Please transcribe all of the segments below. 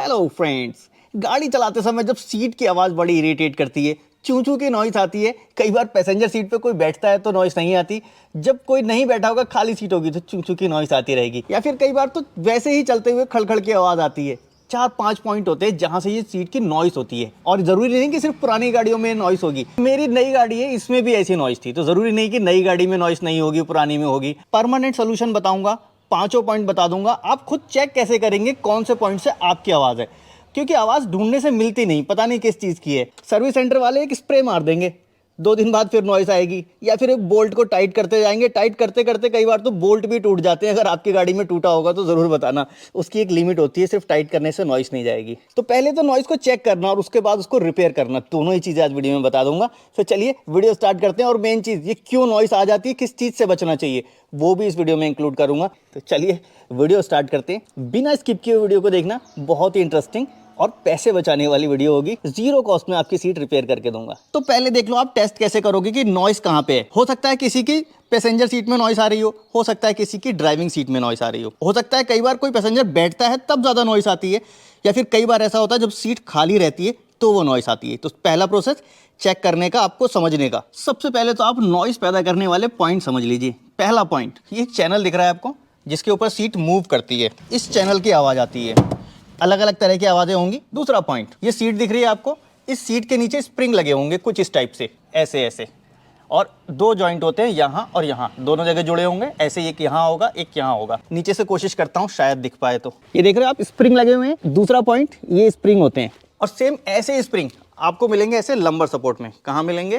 Hello friends, गाड़ी चलाते समय जब सीट की आवाज़ बड़ी इरिटेट करती है, चूं चूं की नॉइस आती है। कई बार पैसेंजर सीट पे कोई बैठता है तो नॉइस नहीं आती, जब कोई नहीं बैठा होगा खाली सीट होगी तो चूं चूं की नॉइस आती रहेगी। या फिर कई बार तो वैसे ही चलते हुए खड़खड़ की आवाज़ आती है। 4-5 पॉइंट होते हैं जहां से ये सीट की नॉइस होती है, और जरूरी नहीं कि सिर्फ पुरानी गाड़ियों में नॉइस होगी। मेरी नई गाड़ी है, इसमें भी ऐसी नॉइस थी, तो जरूरी नहीं कि नई गाड़ी में नॉइस नहीं होगी, पुरानी में होगी। परमानेंट सोल्यूशन बताऊंगा, पांचों पॉइंट बता दूंगा। आप खुद चेक कैसे करेंगे कौन से पॉइंट से आपकी आवाज़ है, क्योंकि आवाज़ ढूंढने से मिलती नहीं, पता नहीं किस चीज़ की है। सर्विस सेंटर वाले एक स्प्रे मार देंगे, 2 दिन बाद फिर नॉइस आएगी। या फिर एक बोल्ट को टाइट करते जाएंगे, टाइट करते करते कई बार तो बोल्ट भी टूट जाते हैं। अगर आपकी गाड़ी में टूटा होगा तो ज़रूर बताना, उसकी एक लिमिट होती है, सिर्फ टाइट करने से नॉइस नहीं जाएगी। तो पहले तो नॉइस को चेक करना और उसके बाद उसको रिपेयर करना, दोनों ही चीज़ें आज वीडियो में बता दूंगा। तो चलिए वीडियो स्टार्ट करते हैं। और मेन चीज़, ये क्यों नॉइस आ जाती है, किस चीज़ से बचना चाहिए, वो भी इस वीडियो में इंक्लूड करूंगा। तो चलिए वीडियो स्टार्ट करते हैं। बिना स्किप किए वीडियो को देखना, बहुत ही इंटरेस्टिंग और पैसे बचाने वाली वीडियो होगी। 0 कॉस्ट में आपकी सीट रिपेयर करके दूंगा। तो पहले देख लो आप टेस्ट कैसे करोगे कि नॉइस कहाँ पे है। हो सकता है किसी की पैसेंजर सीट में नॉइस आ रही हो सकता है किसी की ड्राइविंग सीट में नॉइस आ रही हो सकता है कई बार कोई पैसेंजर बैठता है तब ज़्यादा नॉइस आती है, या फिर कई बार ऐसा होता है जब सीट खाली रहती है तो वो नॉइस आती है। तो पहला प्रोसेस चेक करने का, आपको समझने का। सबसे पहले तो आप नॉइस पैदा करने वाले पॉइंट समझ लीजिए। पहला पॉइंट, ये एक चैनल दिख रहा है आपको जिसके ऊपर सीट मूव करती है, इस चैनल की आवाज़ आती है। अलग अलग तरह की आवाज़ें होंगी। दूसरा पॉइंट, ये सीट दिख रही है आपको, इस सीट के नीचे स्प्रिंग लगे होंगे कुछ इस टाइप से, ऐसे ऐसे, और 2 जॉइंट होते हैं यहाँ और यहाँ, दोनों जगह जुड़े होंगे। ऐसे एक यहाँ होगा, एक यहाँ होगा। नीचे से कोशिश करता हूँ शायद दिख पाए तो। ये देख रहे हो आप, स्प्रिंग लगे हुए हैं। दूसरा पॉइंट, ये स्प्रिंग होते हैं, और सेम ऐसे स्प्रिंग आपको मिलेंगे ऐसे लंबर सपोर्ट में। कहाँ मिलेंगे?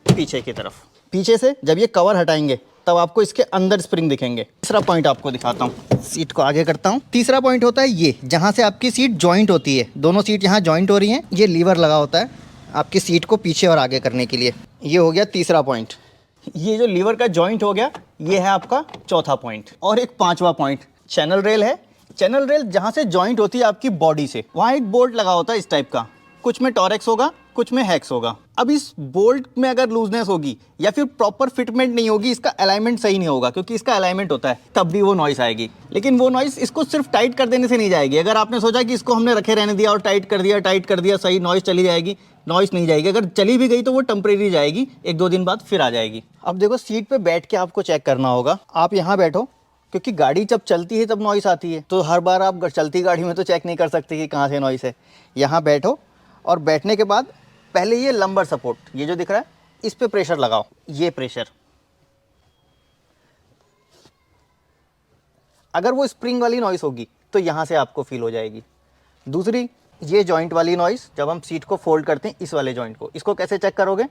पीछे की तरफ। पीछे से जब ये कवर हटाएंगे तब आपको इसके अंदर स्प्रिंग दिखेंगे। तीसरा पॉइंट आपको दिखाता हूँ, सीट को आगे करता हूँ। तीसरा पॉइंट होता है ये, जहाँ से आपकी सीट जॉइंट होती है, दोनों सीट यहाँ जॉइंट हो रही हैं, ये लीवर लगा होता है आपकी सीट को पीछे और आगे करने के लिए। ये हो गया तीसरा पॉइंट। ये जो लीवर का जॉइंट हो गया, ये है आपका चौथा पॉइंट। और एक पांचवा पॉइंट, चैनल रेल है। चैनल रेल जहाँ से जॉइंट होती है आपकी बॉडी से, वहाँ एक बोल्ट लगा होता है इस टाइप का, कुछ में टॉरेक्स होगा, कुछ में हैक्स होगा। अब इस बोल्ट में अगर लूजनेस होगी या फिर प्रॉपर फिटमेंट नहीं होगी, इसका अलाइनमेंट सही नहीं होगा, क्योंकि इसका अलाइनमेंट होता है, तब भी वो नॉइस आएगी। लेकिन वो नॉइस इसको सिर्फ टाइट कर देने से नहीं जाएगी। अगर आपने सोचा कि इसको हमने रखे रहने दिया और टाइट कर दिया सही नॉइस चली जाएगी, नॉइस नहीं जाएगी। अगर चली भी गई तो वो टेम्परेरी जाएगी, 1-2 दिन बाद फिर आ जाएगी। अब देखो, सीट पे बैठ के आपको चेक करना होगा। आप यहाँ बैठो, क्योंकि गाड़ी जब चलती है तब नॉइस आती है, तो हर बार आप चलती गाड़ी में तो चेक नहीं कर सकते कि कहाँ से नॉइस है। यहाँ बैठो, और बैठने के बाद पहले ये लंबर सपोर्ट, ये जो दिख रहा है, इस पे प्रेशर लगाओ। ये प्रेशर, अगर वो स्प्रिंग वाली नॉइस होगी तो यहाँ से आपको फील हो जाएगी। दूसरी, ये जॉइंट वाली नॉइस, जब हम सीट को फोल्ड करते हैं इस वाले जॉइंट को, इसको कैसे चेक करोगे?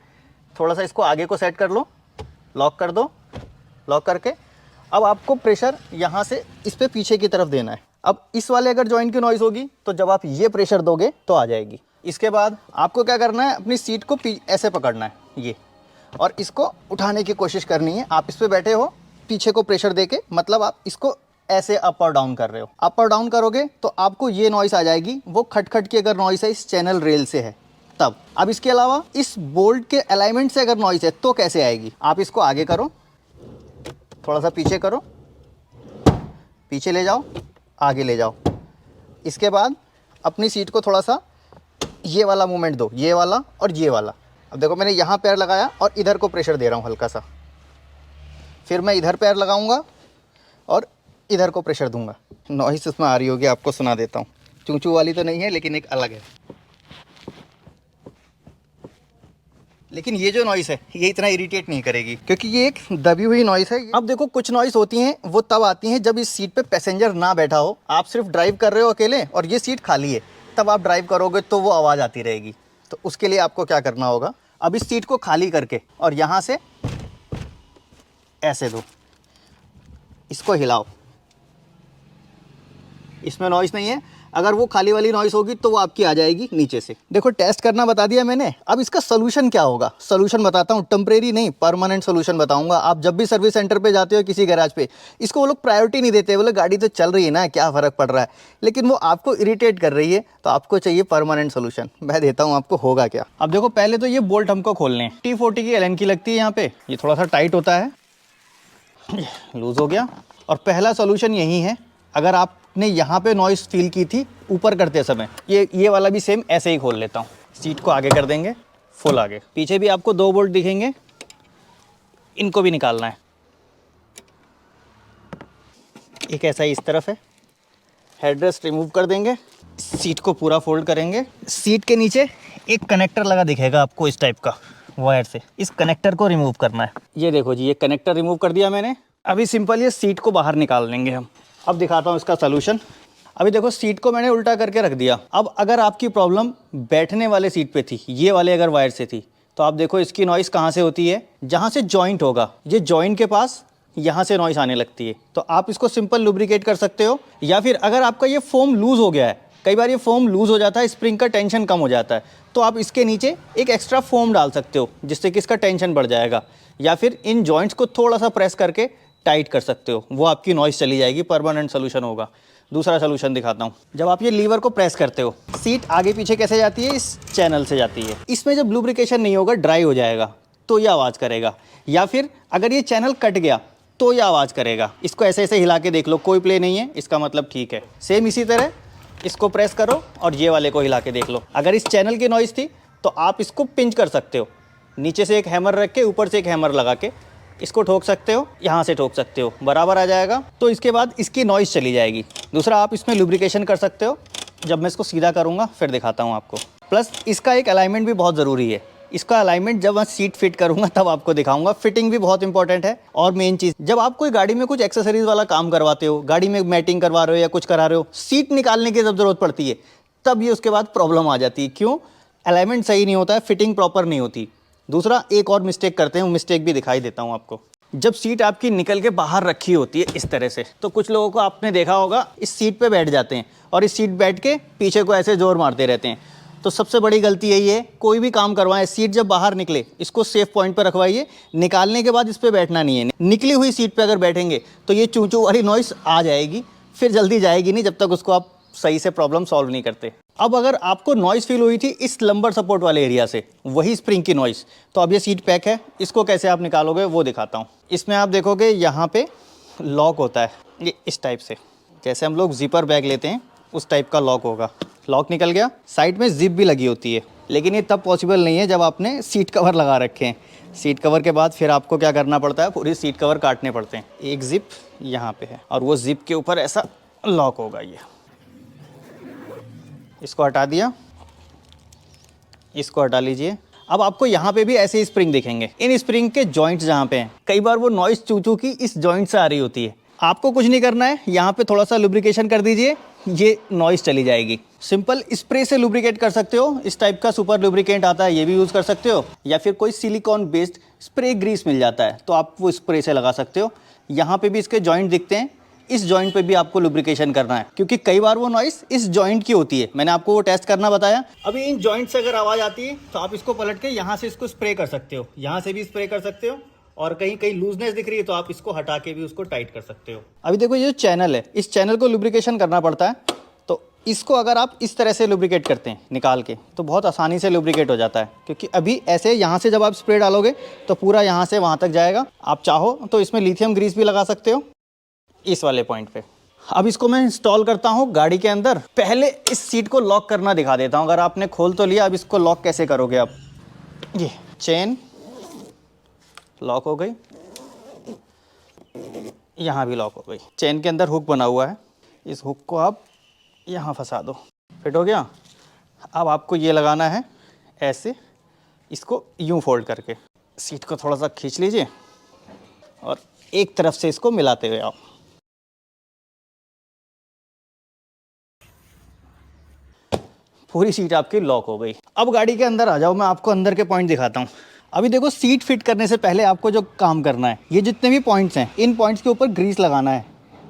थोड़ा सा इसको आगे को सेट कर लो, लॉक कर दो। लॉक करके अब आपको प्रेशर यहाँ से इस पे पीछे की तरफ देना है। अब इस वाले अगर जॉइंट की नॉइस होगी तो जब आप ये प्रेशर दोगे तो आ जाएगी। इसके बाद आपको क्या करना है, अपनी सीट को ऐसे पकड़ना है ये, और इसको उठाने की कोशिश करनी है। आप इस पे बैठे हो, पीछे को प्रेशर देके, मतलब आप इसको ऐसे अप और डाउन कर रहे हो। अप और डाउन करोगे तो आपको ये नॉइस आ जाएगी। वो खटखट की अगर नॉइस है इस चैनल रेल से है तब। अब इसके अलावा इस बोल्ट के अलाइनमेंट से अगर नॉइस है तो कैसे आएगी? आप इसको आगे करो, थोड़ा सा पीछे करो, पीछे ले जाओ, आगे ले जाओ। इसके बाद अपनी सीट को थोड़ा सा ये वाला मूवमेंट दो, ये वाला और ये वाला। अब देखो, मैंने यहाँ पैर लगाया और इधर को प्रेशर दे रहा हूँ हल्का सा, फिर मैं इधर पैर लगाऊंगा और इधर को प्रेशर दूंगा। नॉइस इसमें आ रही होगी, आपको सुना देता हूँ। चूं चूं वाली तो नहीं है, लेकिन एक अलग है। लेकिन ये जो नॉइस है ये इतना इरिटेट नहीं करेगी, क्योंकि ये एक दबी हुई नॉइस है। अब देखो, कुछ नॉइस होती हैं वो तब आती हैं जब इस सीट पे पैसेंजर ना बैठा हो, आप सिर्फ ड्राइव कर रहे हो अकेले और ये सीट खाली है, तब आप ड्राइव करोगे तो वो आवाज़ आती रहेगी। तो उसके लिए आपको क्या करना होगा, अब इस सीट को खाली करके और यहाँ से ऐसे दो, इसको हिलाओ। इसमें नॉइस नहीं है, अगर वो खाली वाली नॉइस होगी तो वो आपकी आ जाएगी नीचे से। देखो, टेस्ट करना बता दिया मैंने। अब इसका सोल्यूशन क्या होगा? सोल्यूशन बताता हूँ, टेम्परेरी नहीं, परमानेंट सोल्यूशन बताऊंगा। आप जब भी सर्विस सेंटर पे जाते हो, किसी गैराज पे, इसको वो लोग प्रायोरिटी नहीं देते। बोले गाड़ी तो चल रही है ना, क्या फ़र्क पड़ रहा है, लेकिन वो आपको इरिटेट कर रही है, तो आपको चाहिए परमानेंट सोल्यूशन। मैं देता हूँ आपको, होगा क्या। अब देखो, पहले तो ये बोल्ट हमको खोलने हैं। T40 की एलन की लगती है यहाँ पे, ये थोड़ा सा टाइट होता है, लूज़ हो गया। और पहला सोल्यूशन यही है, अगर आप आपने यहाँ पे नॉइस फील की थी ऊपर करते समय, ये वाला भी सेम ऐसे ही खोल लेता हूँ। सीट को आगे कर देंगे, फुल आगे। पीछे भी आपको 2 बोल्ट दिखेंगे, इनको भी निकालना है। एक ऐसा ही इस तरफ है। हेडरेस्ट रिमूव कर देंगे, सीट को पूरा फोल्ड करेंगे। सीट के नीचे एक कनेक्टर लगा दिखेगा आपको इस टाइप का वायर से, इस कनेक्टर को रिमूव करना है। ये देखो जी, ये कनेक्टर रिमूव कर दिया मैंने। अभी सिंपल ये सीट को बाहर निकाल लेंगे हम। अब दिखाता हूँ इसका सलूशन। अभी देखो सीट को मैंने उल्टा करके रख दिया। अब अगर आपकी प्रॉब्लम बैठने वाले सीट पे थी, ये वाले अगर वायर से थी, तो आप देखो इसकी नॉइस कहाँ से होती है, जहाँ से जॉइंट होगा, ये जॉइंट के पास यहाँ से नॉइस आने लगती है। तो आप इसको सिंपल लुब्रिकेट कर सकते हो, या फिर अगर आपका ये फोम लूज़ हो गया है, कई बार ये फोम लूज़ हो जाता है, स्प्रिंग का टेंशन कम हो जाता है, तो आप इसके नीचे एक एक्स्ट्रा फोम डाल सकते हो, जिससे कि इसका टेंशन बढ़ जाएगा। या फिर इन जॉइंट्स को थोड़ा सा प्रेस करके टाइट कर सकते हो, वो आपकी नॉइस चली जाएगी, परमानेंट सोल्यूशन होगा। दूसरा सोल्यूशन दिखाता हूँ। जब आप ये लीवर को प्रेस करते हो, सीट आगे पीछे कैसे जाती है, इस चैनल से जाती है। इसमें जब लुब्रिकेशन नहीं होगा, ड्राई हो जाएगा, तो ये आवाज़ करेगा। या फिर अगर ये चैनल कट गया तो ये आवाज़ करेगा। इसको ऐसे ऐसे हिला के देख लो, कोई प्ले नहीं है, इसका मतलब ठीक है। सेम इसी तरह इसको प्रेस करो और ये वाले को हिला के देख लो। अगर इस चैनल की नॉइस थी तो आप इसको पिंच कर सकते हो, नीचे से एक हैमर रख के, ऊपर से एक हैमर लगा के इसको ठोक सकते हो, यहाँ से ठोक सकते हो, बराबर आ जाएगा। तो इसके बाद इसकी नॉइस चली जाएगी। दूसरा, आप इसमें लुब्रिकेशन कर सकते हो। जब मैं इसको सीधा करूँगा फिर दिखाता हूँ आपको। प्लस इसका एक अलाइनमेंट भी बहुत ज़रूरी है। इसका अलाइनमेंट जब मैं सीट फिट करूंगा तब आपको दिखाऊंगा। फिटिंग भी बहुत इंपॉर्टेंट है। और मेन चीज़, जब आप कोई गाड़ी में कुछ एक्सेसरीज वाला काम करवाते हो, गाड़ी में मैटिंग करवा रहे हो या कुछ करा रहे हो, सीट निकालने की जब ज़रूरत पड़ती है, तब ये उसके बाद प्रॉब्लम आ जाती है। क्यों? अलाइनमेंट सही नहीं होता है, फिटिंग प्रॉपर नहीं होती। दूसरा, एक और मिस्टेक करते हैं, वो मिस्टेक भी दिखाई देता हूँ आपको। जब सीट आपकी निकल के बाहर रखी होती है इस तरह से, तो कुछ लोगों को आपने देखा होगा इस सीट पे बैठ जाते हैं और इस सीट बैठ के पीछे को ऐसे जोर मारते रहते हैं। तो सबसे बड़ी गलती यही है, कोई भी काम करवाएं, सीट जब बाहर निकले इसको सेफ पॉइंट पर रखवाइए। निकालने के बाद इस पर बैठना नहीं है। निकली हुई सीट पे अगर बैठेंगे तो ये चूं चूं वाली नॉइस आ जाएगी, फिर जल्दी जाएगी नहीं जब तक उसको आप सही से प्रॉब्लम सॉल्व नहीं करते। अब अगर आपको नॉइस फील हुई थी इस लंबर सपोर्ट वाले एरिया से, वही स्प्रिंग की नॉइस, तो अब ये सीट पैक है, इसको कैसे आप निकालोगे वो दिखाता हूँ। इसमें आप देखोगे यहाँ पे लॉक होता है, ये इस टाइप से, जैसे हम लोग जिपर बैग लेते हैं उस टाइप का लॉक होगा। लॉक निकल गया। साइड में जिप भी लगी होती है, लेकिन ये तब पॉसिबल नहीं है जब आपने सीट कवर लगा रखे हैं। सीट कवर के बाद फिर आपको क्या करना पड़ता है, पूरी सीट कवर काटने पड़ते हैं। एक जिप यहाँ पे है और वो जिप के ऊपर ऐसा लॉक होगा। ये इसको हटा दिया, इसको हटा लीजिए। अब आपको यहाँ पे भी ऐसे ही स्प्रिंग दिखेंगे। इन स्प्रिंग के जॉइंट्स जहाँ पे हैं, कई बार वो नॉइस चू की इस जॉइंट से आ रही होती है। आपको कुछ नहीं करना है, यहाँ पे थोड़ा सा लुब्रिकेशन कर दीजिए, ये नॉइस चली जाएगी। सिंपल स्प्रे से लुब्रिकेट कर सकते हो, इस टाइप का सुपर लुब्रिकेंट आता है, ये भी यूज़ कर सकते हो। या फिर कोई सिलिकॉन बेस्ड स्प्रे ग्रीस मिल जाता है, तो आप वो स्प्रे से लगा सकते हो। यहाँ पे भी इसके जॉइंट दिखते हैं, इस जॉइंट पे भी आपको लुब्रिकेशन करना है, क्योंकि कई बार वो नॉइस इस जॉइंट की होती है। मैंने आपको वो टेस्ट करना बताया। अभी इन जॉइंट से अगर आवाज़ आती है तो आप इसको पलट के यहाँ से इसको स्प्रे कर सकते हो, यहाँ से भी स्प्रे कर सकते हो। और कहीं कहीं लूजनेस दिख रही है तो आप इसको हटा के भी उसको टाइट कर सकते हो। अभी देखो ये जो चैनल है, इस चैनल को लुब्रिकेशन करना पड़ता है, तो इसको अगर आप इस तरह से लुब्रिकेट करते हैं निकाल के, तो बहुत आसानी से लुब्रिकेट हो जाता है। क्योंकि अभी ऐसे यहाँ से जब आप स्प्रे डालोगे तो पूरा यहाँ से वहाँ तक जाएगा। आप चाहो तो इसमें लिथियम ग्रीस भी लगा सकते हो इस वाले पॉइंट पे। अब इसको मैं इंस्टॉल करता हूँ गाड़ी के अंदर। पहले इस सीट को लॉक करना दिखा देता हूँ। अगर आपने खोल तो लिया, अब इसको लॉक कैसे करोगे आप। ये चेन लॉक हो गई, यहाँ भी लॉक हो गई। चेन के अंदर हुक बना हुआ है, इस हुक को आप यहाँ फंसा दो, फिट हो गया। अब आपको ये लगाना है ऐसे, इसको यूं फोल्ड करके सीट को थोड़ा सा खींच लीजिए और एक तरफ से इसको मिलाते हुए आप पूरी सीट आपकी लॉक हो गई। अब गाड़ी के अंदर आ जाओ, मैं आपको अंदर के पॉइंट दिखाता हूँ। अभी देखो, सीट फिट करने से पहले आपको जो काम करना है, ये जितने भी पॉइंट्स हैं, इन पॉइंट्स के ऊपर ग्रीस लगाना है।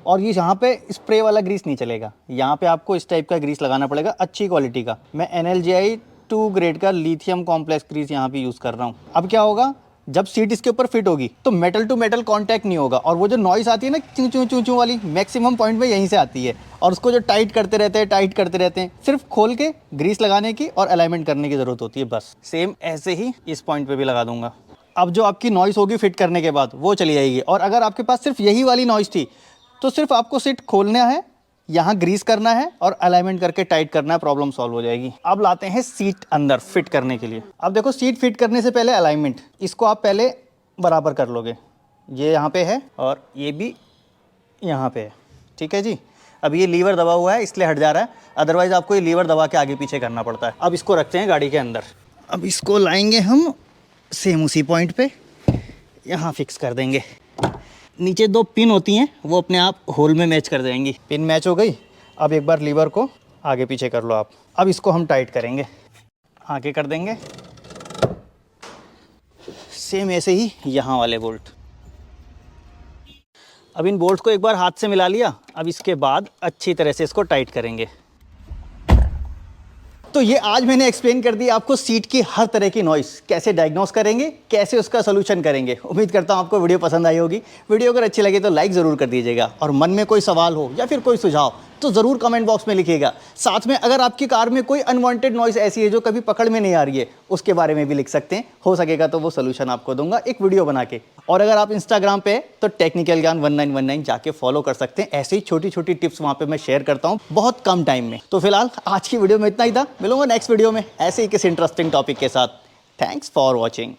और ये यहाँ पे स्प्रे वाला ग्रीस नहीं चलेगा, यहाँ पे आपको इस टाइप का ग्रीस लगाना पड़ेगा, अच्छी क्वालिटी का। मैं NLGI 2 ग्रेड का लिथियम कॉम्प्लेक्स ग्रीस यहाँ पे यूज़ कर रहा हूँ। अब क्या होगा, जब सीट इसके ऊपर फिट होगी तो मेटल टू मेटल कांटेक्ट नहीं होगा, और वो जो नॉइस आती है ना चूं चूं चूं चूं वाली, मैक्सिमम पॉइंट में यहीं से आती है। और उसको जो टाइट करते रहते हैं, सिर्फ खोल के ग्रीस लगाने की और अलाइनमेंट करने की ज़रूरत होती है, बस। सेम ऐसे ही इस पॉइंट पे भी लगा दूंगा। अब जो आपकी नॉइस होगी फिट करने के बाद, वो चली जाएगी। और अगर आपके पास सिर्फ यही वाली नॉइस थी तो सिर्फ आपको सीट खोलना है, यहाँ ग्रीस करना है और अलाइनमेंट करके टाइट करना है, प्रॉब्लम सॉल्व हो जाएगी। अब लाते हैं सीट अंदर फिट करने के लिए। अब देखो सीट फिट करने से पहले अलाइनमेंट, इसको आप पहले बराबर कर लोगे। ये यहाँ पे है और ये भी यहाँ पे है, ठीक है जी। अब ये लीवर दबा हुआ है इसलिए हट जा रहा है, अदरवाइज़ आपको ये लीवर दबा के आगे पीछे करना पड़ता है। अब इसको रखते हैं गाड़ी के अंदर। अब इसको लाएंगे हम सेम उसी पॉइंट पे, यहाँ फिक्स कर देंगे। नीचे 2 पिन होती हैं, वो अपने आप होल में मैच कर देंगी। पिन मैच हो गई। अब एक बार लीवर को आगे पीछे कर लो आप। अब इसको हम टाइट करेंगे, आगे कर देंगे। सेम ऐसे ही यहाँ वाले बोल्ट। अब इन बोल्ट को एक बार हाथ से मिला लिया। अब इसके बाद अच्छी तरह से इसको टाइट करेंगे। तो ये आज मैंने एक्सप्लेन कर दिया आपको सीट की हर तरह की नॉइस कैसे डायग्नोस करेंगे, कैसे उसका सोल्यूशन करेंगे। उम्मीद करता हूँ आपको वीडियो पसंद आई होगी। वीडियो अगर अच्छी लगे तो लाइक ज़रूर कर दीजिएगा, और मन में कोई सवाल हो या फिर कोई सुझाव तो ज़रूर कमेंट बॉक्स में लिखिएगा। साथ में अगर आपकी कार में कोई अनवांटेड नॉइस ऐसी है जो कभी पकड़ में नहीं आ रही है, उसके बारे में भी लिख सकते हैं। हो सकेगा तो वो सोल्यूशन आपको दूंगा एक वीडियो बना के। और अगर आप इंस्टाग्राम पे तो टेक्निकल ज्ञान 1919 जाके फॉलो कर सकते हैं। ऐसे ही छोटी छोटी टिप्स वहाँ पे मैं शेयर करता हूँ बहुत कम टाइम में। तो फिलहाल आज की वीडियो में इतना ही था। मिलूंगा नेक्स्ट वीडियो में ऐसे ही किसी इंटरेस्टिंग टॉपिक के साथ। Thanks for watching.